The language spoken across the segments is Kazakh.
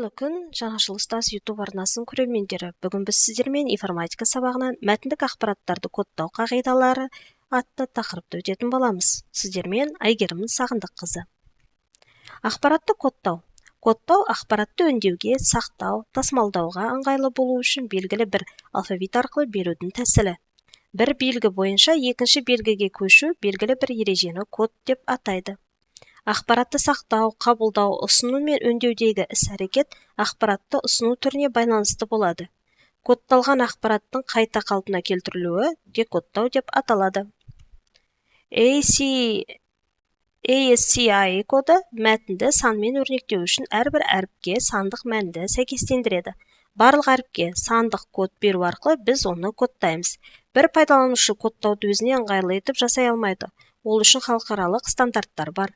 Қайырлы күн, Жаңашыл ұстаз YouTube арнасын көрермендері. Бүгін біз сіздермен информатика сабағынан мәтіндік ақпараттарды кодтау қағидалары атты тақырыпты өтетін боламыз. Сіздермен Айгерім Сағындыққызы. Ақпаратты кодтау. Кодтау ақпаратты өңдеуге, сақтау, тасымалдауға ыңғайлы болу үшін белгілі бір алфавит арқылы берудің тәсілі. Бір белгі бойынша екінші белгіге көшу белгілі бір ережені код деп атайды. Ақпаратты сақтау, қабылдау, ұсыну мен өңдеудегі іс-әрекет ақпаратты ұсыну түріне байланысты болады. Кодталған ақпараттың қайта қалпына келтірілуі декодтау деп аталады. ASCII коды мәтінді санмен өрнектеу үшін әрбір әріпке сандық мәнді сәйкестендіреді. Барлық әріпке сандық код беру арқылы біз оны кодтаймыз. Бір пайдаланушы кодтауды өзіне ыңғайлы етіп жасай алмайды. Ол үшін халықаралық стандарттар бар.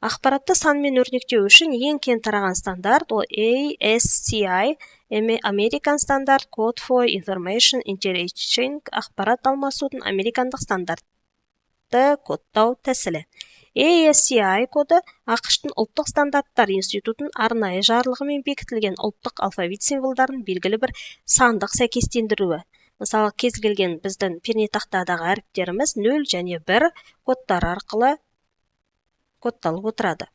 Ақпаратты санмен өрнектеу үшін ең кең тараған стандарт ол ASCII American Standard Code for Information Interchanging ақпарат алмасудың американдық стандартты кодтау тәсілі. ASCII коды ақш-тың ұлттық стандарттар институтының арнайы жарлығымен бекітілген ұлттық алфавит символдарын белгілі бір сандық сәйкестендіруі. Мысалы, кез келген біздің пернетақтадағы әріптеріміз 0 және 1 кодтар арқылы кодталып отырады.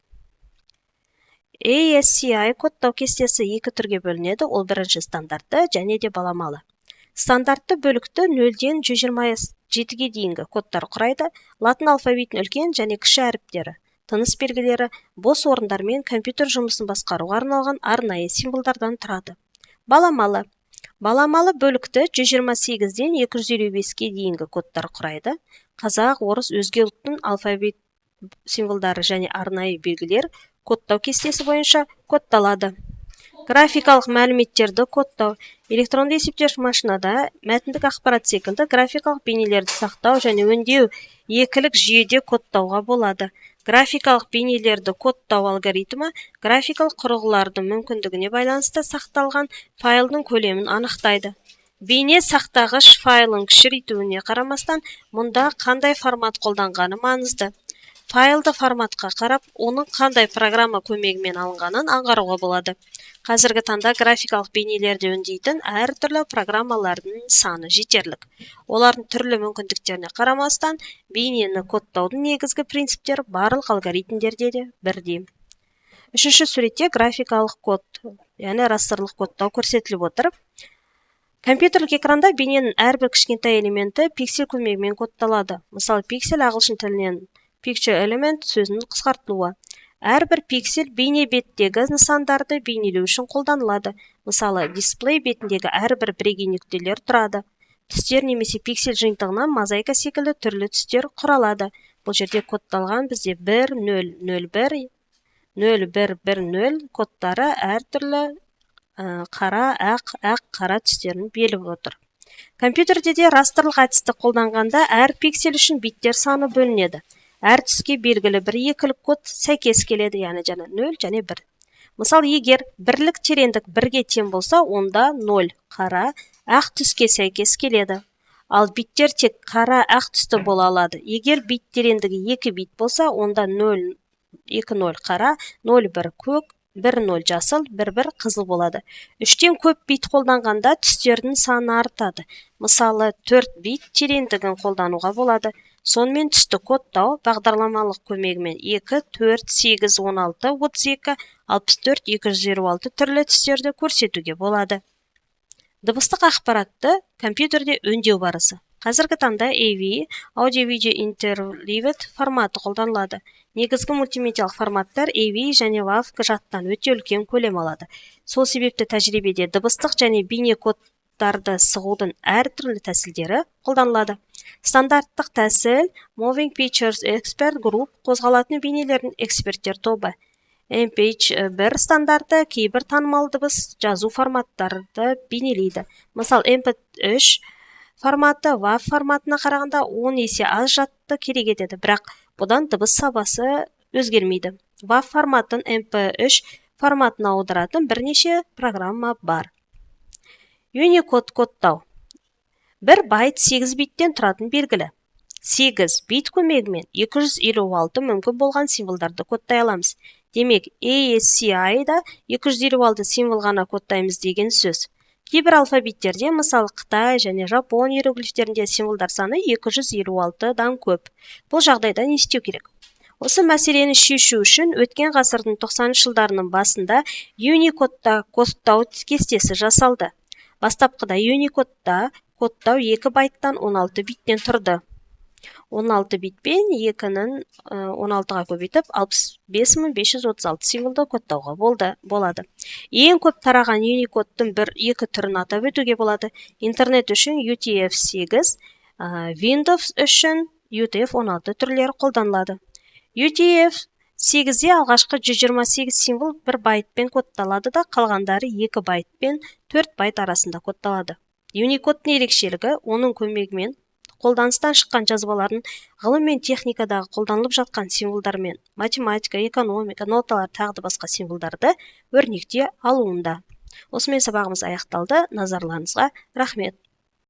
ASCII кодтау кестесі екі түрге бөлінеді, ол бірінші стандартты және де баламалы. Стандартты бөлікті 0-ден 127-ге дейінгі кодтар құрайды, латын алфавитінің үлкен және кіші әріптері, тыныс белгілері, бос орындар мен компьютер жұмысын басқаруға арналған арнайы символдардан тұрады. Баламалы. Баламалы бөлікті 128-ден 255-ге дейінгі кодтар құрайды. Қазақ, орыс, өзге ұлттың алфавит символдары және арнайы белгілер кодтау кестесі бойынша кодталады. Графикалық мәліметтерді кодтау. Электронды есептеуіш машинада мәтіндік ақпарат секілді графикалық бейнелерді сақтау және өңдеу екілік жүйеде кодтауға болады. Графикалық бейнелерді кодтау алгоритмі графикалық құрылғылардың мүмкіндігіне байланысты сақталған файлдың көлемін анықтайды. Бейне сақтағыш файлын кішірейтуіне қарамастан, мұнда қандай формат қолданғаны маңызды. Файлды форматқа қарап, оның қандай программа көмегімен алынғанын аңғаруға болады. Қазіргі таңда графикалық бейнелерді өңдейтін әртүрлі программалардың саны жетерлік. Олардың түрлі мүмкіндіктеріне қарамастан, бейнені кодтаудың негізгі принциптері барлық алгоритмдерде де бірдей. Үшінші суретте графикалық код, яғни растрлық кодтау көрсетіліп отыр. Компьютерлік экранда бейненің әрбір кішкентай элементі пиксель көмегімен кодталады. Мысалы, пиксель ағылшын тілінен picture element сөзінің қысқартылуы. Әрбір пиксель бейне беттегі нысандарды бейнелеу үшін қолданылады. Мысалы, дисплей бетіндегі әрбір бірегей нүктелер тұрады. Түстер немесе пиксель жиынтығынан мозаика секілді түрлі түстер құралады. Бұл жерде кодталған бізде 1, 0, 0, 1, 0, 1, 1, 0 кодтары әртүрлі қара, ақ, қара түстерін беліп отыр. Компьютерде де растрлық әдісті қолданғанда әр пиксель үшін биттер саны бөлінеді. Әр түске белгілі бір екілік код сәйкес келеді, яғни 0 және 1. Мысалы, егер бірлік тереңдік 1-ге тең болса, онда 0 қара, ақ түске сәйкес келеді. Ал биттер тек қара, ақ түсті бола алады. Егер бит тереңдігі 2 бит болса, онда 0, 2, 0 қара, 0, 1 көк, 1, 0 жасыл, 1, 1 қызыл болады. 3-тен көп бит қолданғанда түстердің саны артады. Мысалы, 4 бит тереңдігін қолдануға болады. Сонымен түсті кодтау бағдарламалық көмегімен 2, 4, 8, 16, 32, 64, 226 түрлі түстерді көрсетуге болады. Дыбыстық ақпаратты компьютерде өңдеу барысы. Қазіргі таңда AV, Audio Video Interleaved форматы қолданылады. Негізгі мультимедиалық форматтар AV және WAV жадтан өте үлкен көлем алады. Сол себепті тәжірибеде дыбыстық және бейне кодтарды сығудың әртүрлі тәсілдері қолданылады. Стандарттық тәсіл Moving Pictures Expert Group қозғалатын бейнелердің эксперттер тобы. MP1 стандарты кейбір танымал дыбыс жазу форматтарды бейнелейді. Мысалы, MP3 форматы WAV форматына қарағанда 10 есе аз жадты керек етеді, бірақ бұдан дыбыс сапасы өзгермейді. WAV форматын MP3 форматына аударатын бірнеше программа бар. Unicode кодтау. 1 байт 8 биттен тұратын белгілі. 8 бит көмегімен 256 мүмкін болған символдарды кодтай аламыз. Демек, ASCII-да 256 символ ғана кодтаймыз деген сөз. Кейбір алфавиттерде, мысалы Қытай және Жапон иероглифтерінде символдар саны 256-дан көп. Бұл жағдайда не істеу керек? Осы мәселені шешу үшін өткен ғасырдың 90 жылдарының басында Unicode-та кодтау кестесі жасалды. Бастапқыда Unicode-та кодтау 2 байттан 16 биттен тұрды. 16 битпен 2-нің 16-ға көбейтіп 65536 символды кодтауға болады. Ең көп тараған Unicode-тың 1-2 түрін атап өтуге болады. Интернет үшін UTF-8, Windows үшін UTF-16 түрлері қолданылады. UTF-8-де алғашқы 128 символ 1 байтпен кодталады да, қалғандары 2 байт пен 4 байт арасында кодталады. Unicode-тың ерекшелігі оның көмегімен қолданыстан шыққан жазбаларын ғылым мен техникадағы қолданылып жатқан символдармен математика, экономика, ноталар тағы басқа символдарды өрнектей алуында. Осымен сабағымыз аяқталды. Назарларыңызға рахмет.